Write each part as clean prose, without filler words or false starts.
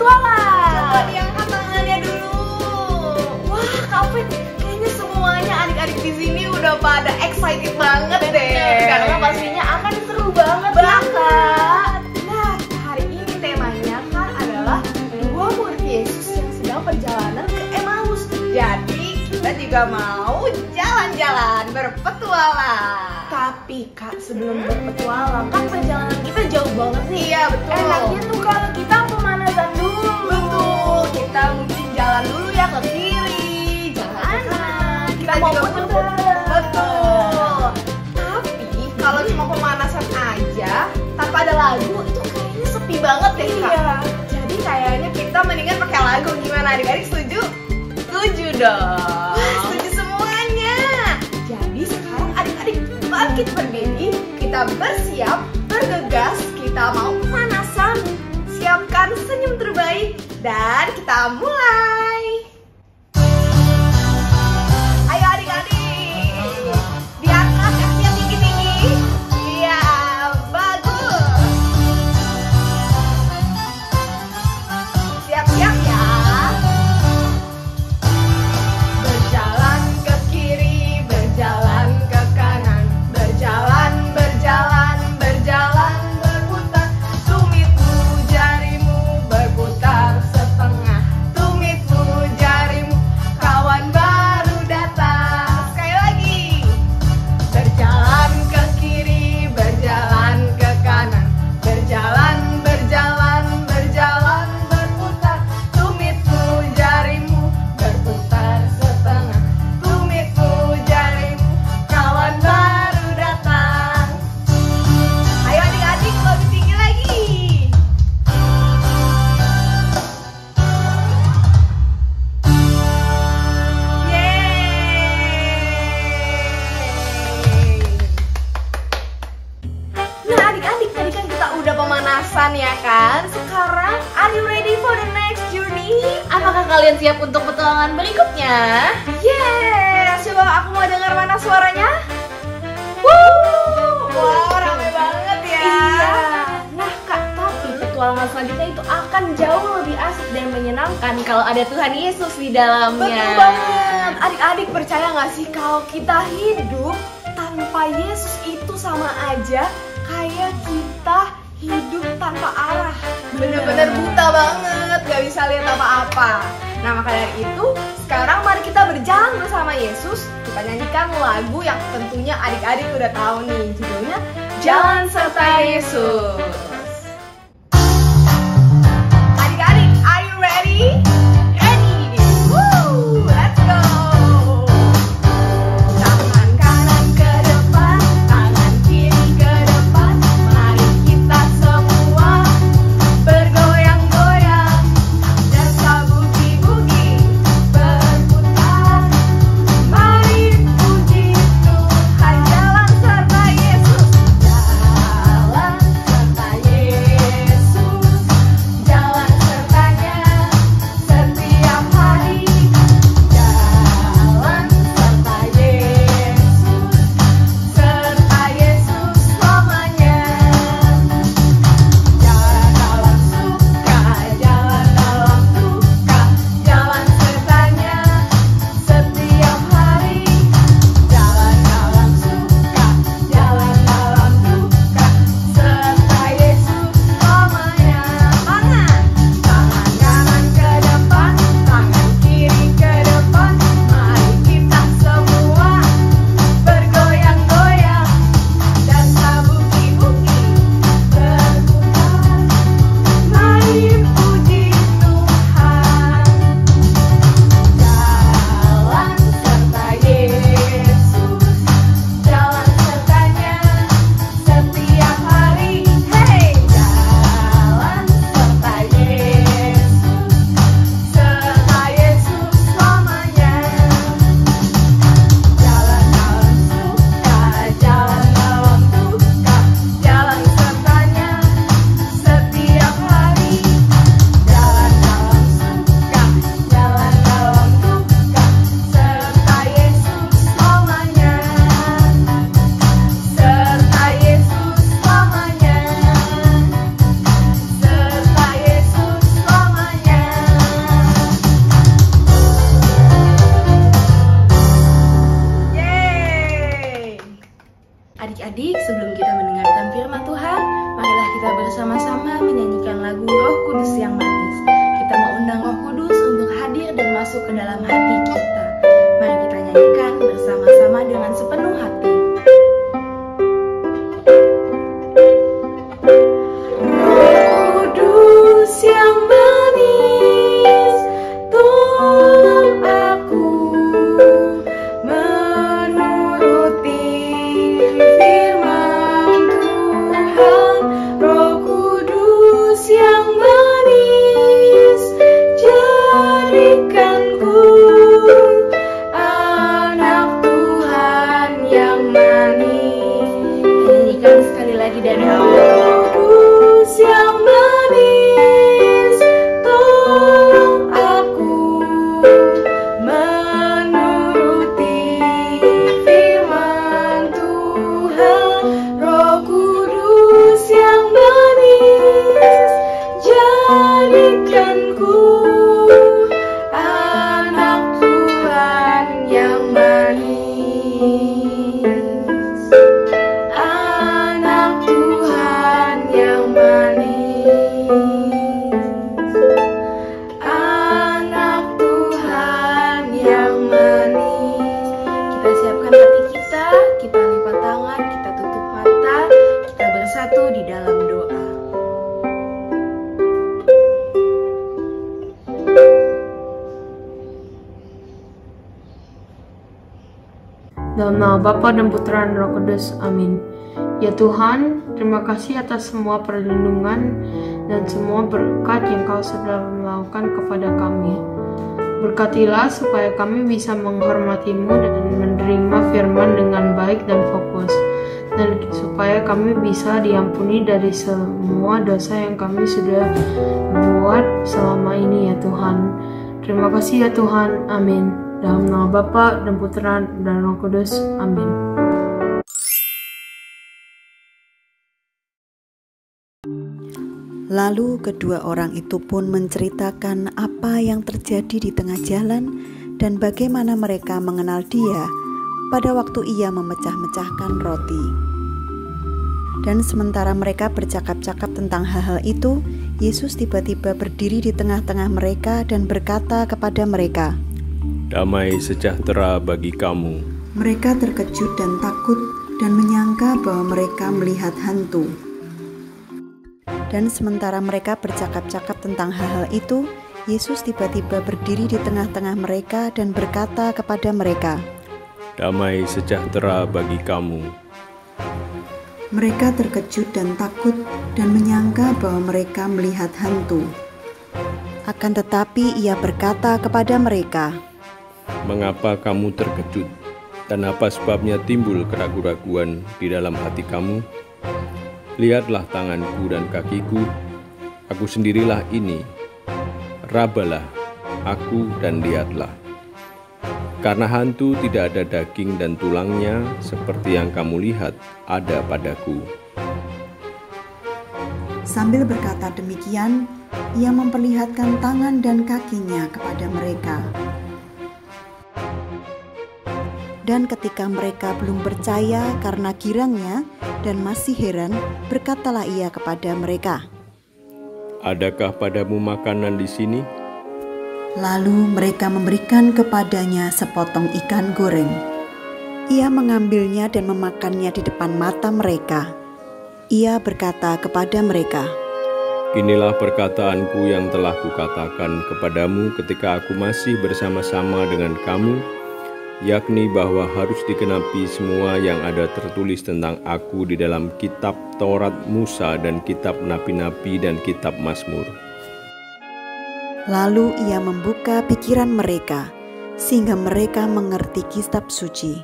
berpetualang. Coba diangkat tangannya dulu. Wah, Kavin, kayaknya semuanya adik-adik di sini udah pada excited banget deh. Karena pastinya akan seru banget ya, Kak. Nah, hari ini temanya kan adalah dua murid Yesus yang sedang perjalanan ke Emmaus. Jadi kita juga mau jalan-jalan berpetualang. Tapi Kak, sebelum berpetualang kan perjalanan kita jauh banget nih. Iya, betul. Enaknya tuh kalau kita pemanasan dulu. Betul, kita mungkin jalan dulu ya ke kiri, jalan ke kanan. Kita mau juga putar. Betul. Tapi kalau cuma pemanasan aja tanpa ada lagu itu kayaknya sepi banget deh, Kak. Iya. Jadi kayaknya kita mendingan pakai lagu. Gimana adik-adik, setuju? Setuju dong. Wah, setuju semuanya. Jadi sekarang adik-adik bangkit berdiri, kita bersiap, bergegas, kita mau pemanasan. Siapkan senyum terbaik dan kita mulai. Ayo adik-adik, diangkat kakinya tinggi-tinggi. Iya, bagus. Siap-siap ya. Berjalan ke kiri, berjalan ke kanan, berjalan, berjalan, berjalan, berputar. Tumitmu jarimu berputar setengah. Tumitmu jarimu, kawan baru datang. Sekali lagi. Berjalan ke kiri, berjalan ke kanan, berjalan, berjalan, berjalan, berputar. Tumitmu jarimu berputar setengah. Tumitmu jarimu, kawan baru datang. Ayo adik-adik, lebih tinggi lagi. Yeay. Nah adik-adik, tadi kan kita udah pemanasan ya kan. Sekarang, are you ready for the next journey? Apakah kalian siap untuk petualangan berikutnya? Yes, coba aku mau dengar mana suaranya. Wow, rame banget ya. Iya. Nah Kak, tapi petualangan selanjutnya itu akan jauh lebih asik dan menyenangkan kalau ada Tuhan Yesus di dalamnya. Betul banget. Adik-adik percaya nggak sih kalau kita hidup tanpa Yesus itu sama aja kayak kita hidup tanpa arah. Bener-bener buta banget, gak bisa lihat apa-apa. Nah maka dari itu, sekarang mari kita berjalan bersama Yesus. Kita nyanyikan lagu yang tentunya adik-adik udah tahu nih. Judulnya Jalan Serta Yesus. Adik-adik, are you ready? Ready! Woo! Let's go! Tangan kanan ke depan, tangan kiri ke depan. Mari kita semua bergoyang-goyang. Desa bugi-bugi berputar. Mari puji Tuhan, jalan serta Yesus. Jalan serta Yesus. Jalan sertanya Adik-adik, sebelum kita mendengarkan firman Tuhan, marilah kita bersama-sama menyanyikan lagu Roh Kudus yang manis. Kita mau undang Roh Kudus untuk hadir dan masuk ke dalam hati kita. Mari kita nyanyikan bersama-sama dengan sepenuh hati. Sekali lagi dari awal. Kudus yang manis, tolong aku menuruti firman Tuhan. Roh Kudus yang manis, jadikanku anak Tuhan yang manis. Di dalam doa. Dalam nama Bapa dan Putra dan Roh Kudus, amin. Ya Tuhan, terima kasih atas semua perlindungan dan semua berkat yang Kau sudah melakukan kepada kami. Berkatilah supaya kami bisa menghormati-Mu dan menerima firman dengan baik dan fokus, dan supaya kami bisa diampuni dari semua dosa yang kami sudah buat selama ini ya Tuhan. Terima kasih ya Tuhan, amin. Dalam nama Bapa dan Putra dan Roh Kudus, amin. Lalu kedua orang itu pun menceritakan apa yang terjadi di tengah jalan dan bagaimana mereka mengenal Dia pada waktu Ia memecah-mecahkan roti. Dan sementara mereka bercakap-cakap tentang hal-hal itu, Yesus tiba-tiba berdiri di tengah-tengah mereka dan berkata kepada mereka, "Damai sejahtera bagi kamu." Mereka terkejut dan takut dan menyangka bahwa mereka melihat hantu. Dan sementara mereka bercakap-cakap tentang hal-hal itu, Yesus tiba-tiba berdiri di tengah-tengah mereka dan berkata kepada mereka, "Damai sejahtera bagi kamu." Mereka terkejut dan takut dan menyangka bahwa mereka melihat hantu. Akan tetapi Ia berkata kepada mereka, "Mengapa kamu terkejut? Dan apa sebabnya timbul keraguan-raguan di dalam hati kamu? Lihatlah tanganku dan kakiku, aku sendirilah ini. Rabalah aku dan lihatlah. Karena hantu tidak ada daging dan tulangnya seperti yang kamu lihat ada padaku." Sambil berkata demikian, Ia memperlihatkan tangan dan kakinya kepada mereka. Dan ketika mereka belum percaya karena girangnya dan masih heran, berkatalah Ia kepada mereka, "Adakah padamu makanan di sini?" Lalu mereka memberikan kepadanya sepotong ikan goreng. Ia mengambilnya dan memakannya di depan mata mereka. Ia berkata kepada mereka, "Inilah perkataanku yang telah kukatakan kepadamu ketika aku masih bersama-sama dengan kamu, yakni bahwa harus digenapi semua yang ada tertulis tentang aku di dalam kitab Taurat Musa dan kitab Nabi-Nabi dan kitab Mazmur." Lalu Ia membuka pikiran mereka, sehingga mereka mengerti kitab suci.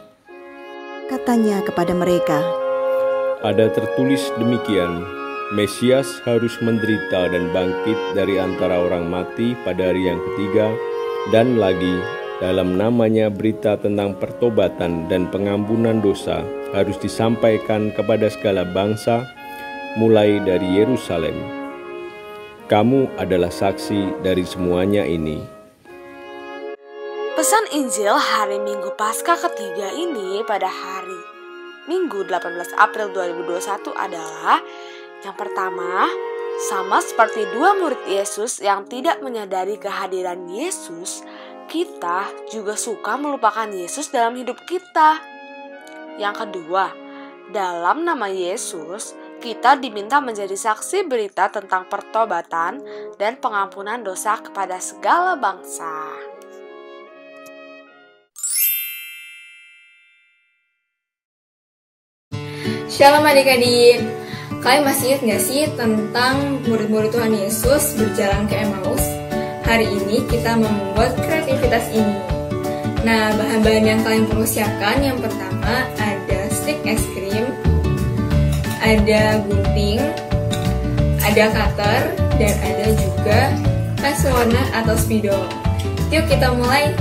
Katanya kepada mereka, "Ada tertulis demikian, Mesias harus menderita dan bangkit dari antara orang mati pada hari yang ketiga, dan lagi dalam namanya berita tentang pertobatan dan pengampunan dosa harus disampaikan kepada segala bangsa, mulai dari Yerusalem. Kamu adalah saksi dari semuanya ini." Pesan Injil hari Minggu Paskah ketiga ini pada hari Minggu 18 April 2021 adalah yang pertama, sama seperti dua murid Yesus yang tidak menyadari kehadiran Yesus, kita juga suka melupakan Yesus dalam hidup kita. Yang kedua, dalam nama Yesus, kita diminta menjadi saksi berita tentang pertobatan dan pengampunan dosa kepada segala bangsa. Shalom adik-adik. Kalian masih ingat gak sih tentang murid-murid Tuhan Yesus berjalan ke Emmaus? Hari ini kita membuat kreativitas ini. Nah, bahan-bahan yang kalian perlu siapkan yang pertama ada stick es krim, ada gunting, ada cutter, dan ada juga pensil warna atau spidol. Yuk kita mulai.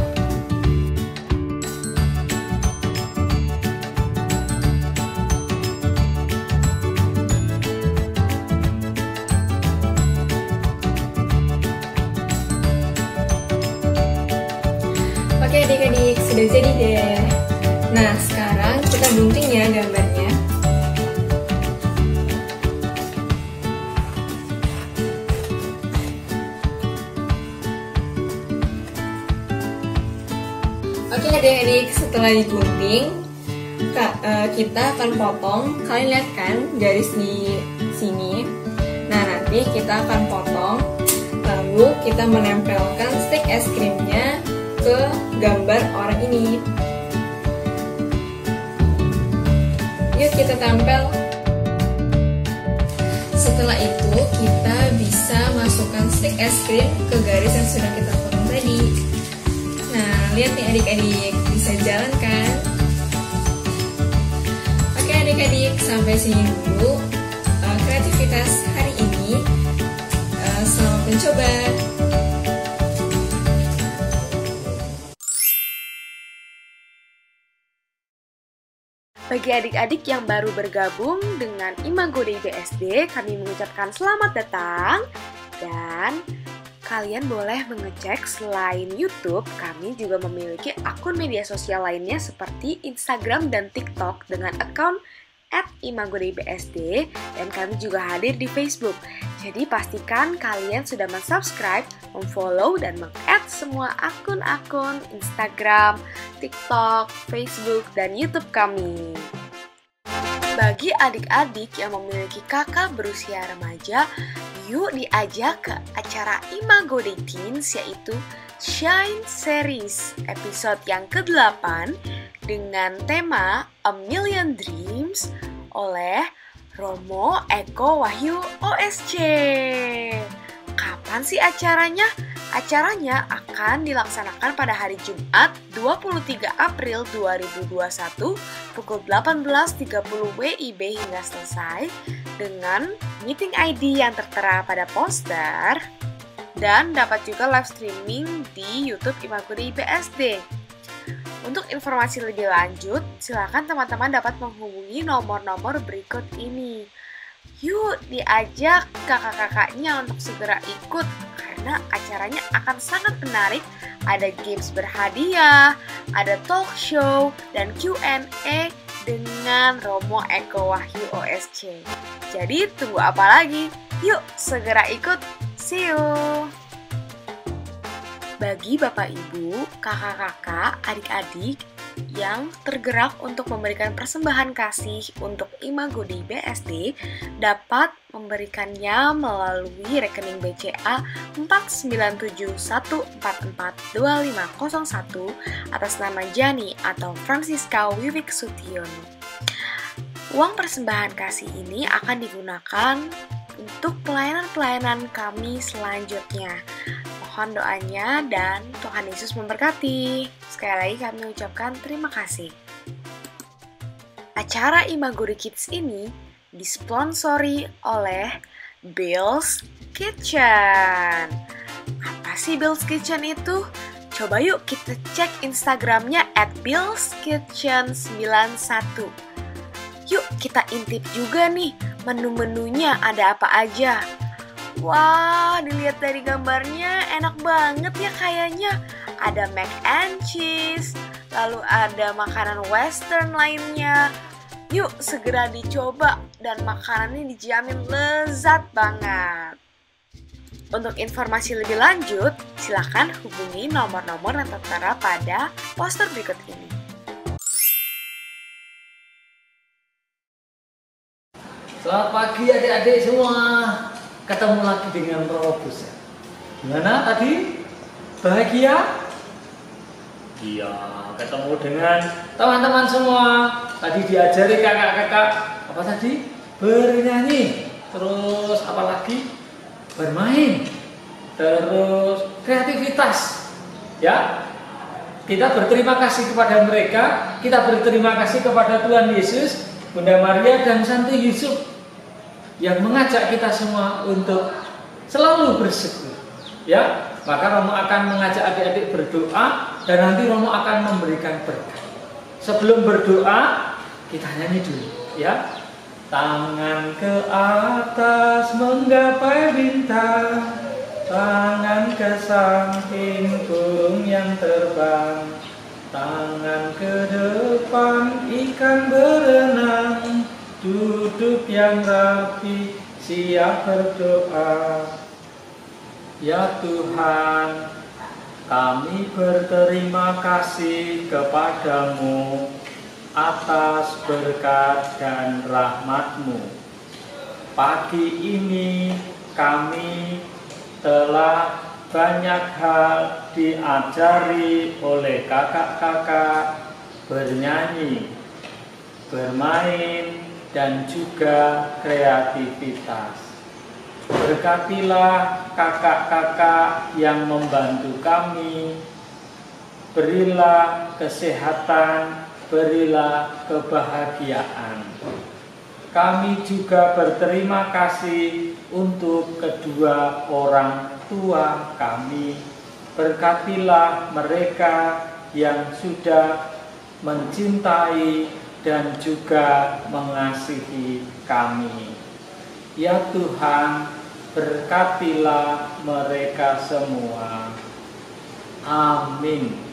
Oke adik-adik, sudah jadi deh. Nah, sekarang kita gunting ya gambarnya. Oke adik-adik, setelah digunting, kita akan potong. Kalian lihat kan garis di sini. Nah, nanti kita akan potong. Lalu kita menempelkan stick es krimnya ke gambar orang ini. Yuk kita tempel. Setelah itu kita bisa masukkan stick es krim ke garis yang sudah kita potong tadi. Nah, lihat nih adik-adik, bisa jalan kan? Oke adik-adik, sampai sini dulu kreativitas hari ini. Selamat mencoba. Bagi adik-adik yang baru bergabung dengan Imago Dei BSD, kami mengucapkan selamat datang. Dan kalian boleh mengecek selain YouTube, kami juga memiliki akun media sosial lainnya seperti Instagram dan TikTok dengan akun @imagodei_bsd, dan kami juga hadir di Facebook. Jadi pastikan kalian sudah mensubscribe, memfollow, dan meng-add semua akun-akun Instagram, TikTok, Facebook, dan YouTube kami. Bagi adik-adik yang memiliki kakak berusia remaja, yuk diajak ke acara Imago Dei Teens, yaitu Shine Series episode yang ke-8 dengan tema A Million Dreams oleh Romo Eko Wahyu OSC. Kapan sih acaranya? Acaranya akan dilaksanakan pada hari Jumat 23 April 2021 pukul 18.30 WIB hingga selesai dengan meeting ID yang tertera pada poster, dan dapat juga live streaming di YouTube Imago Dei BSD. Untuk informasi lebih lanjut, silakan teman-teman dapat menghubungi nomor-nomor berikut ini. Yuk diajak kakak-kakaknya untuk segera ikut, karena acaranya akan sangat menarik. Ada games berhadiah, ada talk show, dan Q&A dengan Romo Eko Wahyu OSC. Jadi tunggu apa lagi? Yuk segera ikut. See you! Bagi Bapak Ibu, kakak-kakak, adik-adik yang tergerak untuk memberikan persembahan kasih untuk Imago Dei BSD dapat memberikannya melalui rekening BCA 4971442501 atas nama Jani atau Francisca Wiwik Sutiono. Uang persembahan kasih ini akan digunakan untuk pelayanan-pelayanan kami selanjutnya. Mohon doanya dan Tuhan Yesus memberkati. Sekali lagi kami ucapkan terima kasih. Acara Imago Dei Kids ini disponsori oleh Bill's Kitchen. Apa sih Bill's Kitchen itu? Coba yuk kita cek Instagramnya @billskitchen91. Yuk kita intip juga nih menu-menunya ada apa aja. Wah, dilihat dari gambarnya enak banget ya kayaknya. Ada mac and cheese, lalu ada makanan western lainnya. Yuk segera dicoba dan makanannya dijamin lezat banget. Untuk informasi lebih lanjut, silakan hubungi nomor-nomor yang tertera pada poster berikut ini. Selamat pagi adik-adik semua. Ketemu lagi dengan Robus. Gimana tadi? Bahagia? Iya, ketemu dengan teman-teman semua. Tadi diajari kakak-kakak apa tadi? Bernyanyi. Terus apa lagi? Bermain. Terus kreativitas. Ya. Kita berterima kasih kepada mereka. Kita berterima kasih kepada Tuhan Yesus, Bunda Maria dan Santo Yusuf yang mengajak kita semua untuk selalu bersyukur. Ya, maka Romo akan mengajak adik-adik berdoa dan nanti Romo akan memberikan berkat. Sebelum berdoa, kita nyanyi dulu, ya. Tangan ke atas menggapai bintang, tangan ke samping burung yang terbang, tangan ke depan ikan berenang, duduk yang rapi siap berdoa. Ya Tuhan, kami berterima kasih kepadamu atas berkat dan rahmat-Mu. Pagi ini kami telah banyak hal diajari oleh kakak-kakak, bernyanyi, bermain, dan juga kreativitas. Berkatilah kakak-kakak yang membantu kami, berilah kesehatan, berilah kebahagiaan. Kami juga berterima kasih untuk kedua orang tua kami. Berkatilah mereka yang sudah mencintai dan juga mengasihi kami. Ya Tuhan, berkatilah mereka semua. Amin.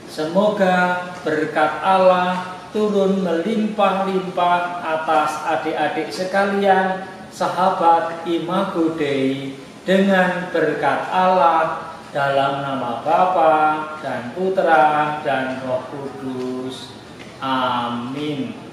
Semoga berkat Allah turun melimpah-limpah atas adik-adik sekalian, sahabat Imago Dei, dengan berkat Allah dalam nama Bapa dan Putra dan Roh Kudus. Amin.